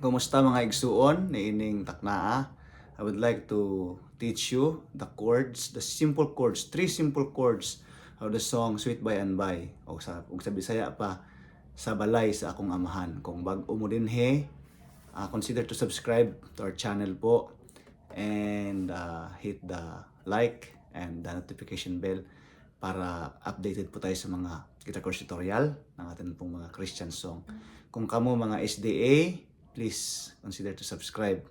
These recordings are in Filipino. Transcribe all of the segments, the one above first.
Kumusta mga igsuon ni ining taknaa? I would like to teach you the chords, the simple chords, three simple chords of the song Sweet by and By. O sa Bisaya pa, sa balay sa akong amahan. Kung bag-o mo din consider to subscribe to our channel po and hit the like and the notification bell para updated po tayo sa mga guitar chords tutorial ng ating pong mga Christian song. Kung kamo mga SDA, please consider to subscribe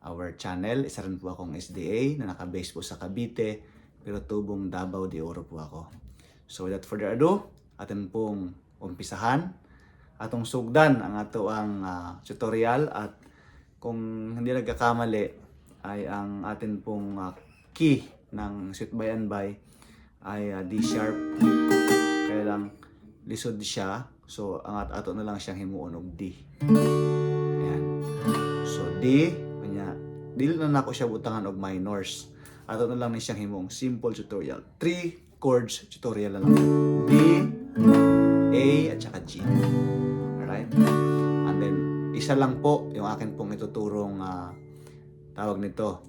our channel. Isa rin po akong SDA na naka-base po sa Cavite, pero tubong Davao de Oro po ako. So without further ado, atin pong umpisahan atong sugdan ang ato ang tutorial, at kung hindi nagkakamali ay ang atin pong key ng Sweet by and By ay D sharp. Kaya lang lisod siya, so ang ato na lang siyang himuon og D. Ayan. So D, kanya dili na nako siya butangan og minors. Ato na lang ni siyang himuong simple tutorial. 3 chords tutorial na lang. D, A at saka G. Alright? And then isa lang po yung akin pong ituturong tawag nito.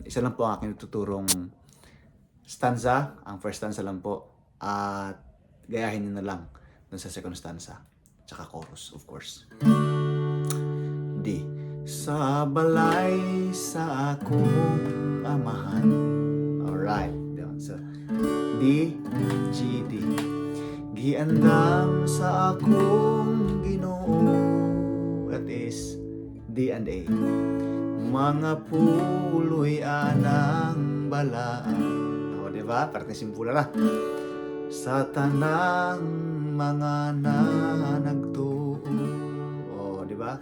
Isa lang po ang akin ituturong stanza. Ang first stanza lang po. At gayahin niyo na lang dun sa second stanza. Tsaka chorus, of course. D. Sa balay sa akong amahan. Alright. So, D, G, D. Giandam sa akong Ginoo. That is D and A. Mga puloy anang balaan. O, diba? Parang simple na. Sa tanang mga nagtuo. O, diba?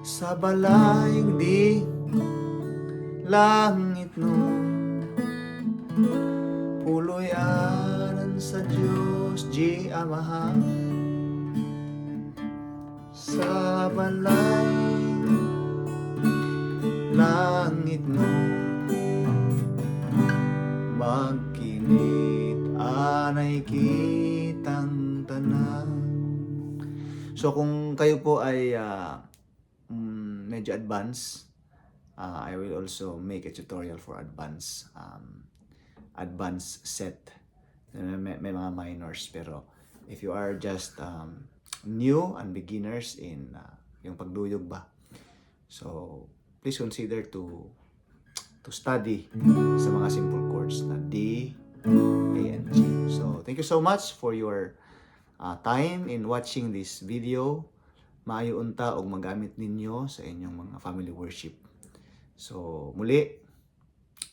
Sa balayng di langit no, puloy anan sa Diyos G Amahan. Sa balayng langit no, magkinit anay kitang tanan. So kung kayo po ay medyo advanced, I will also make a tutorial for advanced set. May mga minors, pero if you are just new and beginners in yung pagduyog ba, so please consider to study sa mga simple chords na D, A, and G. So thank you so much for your time in watching this video. Maayo unta og magamit ninyo sa inyong mga family worship. So muli,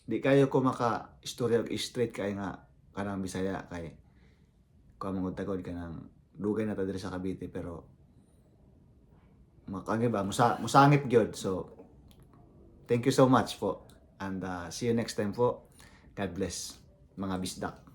di kayo ko maka-istorya og straight kay nga kanang Bisaya, kay ko mangud tagod kanang dugay na ta diri sa Cavite, pero makangge ba musangit gyud. So thank you so much po, and see you next time po. God bless mga bisdak.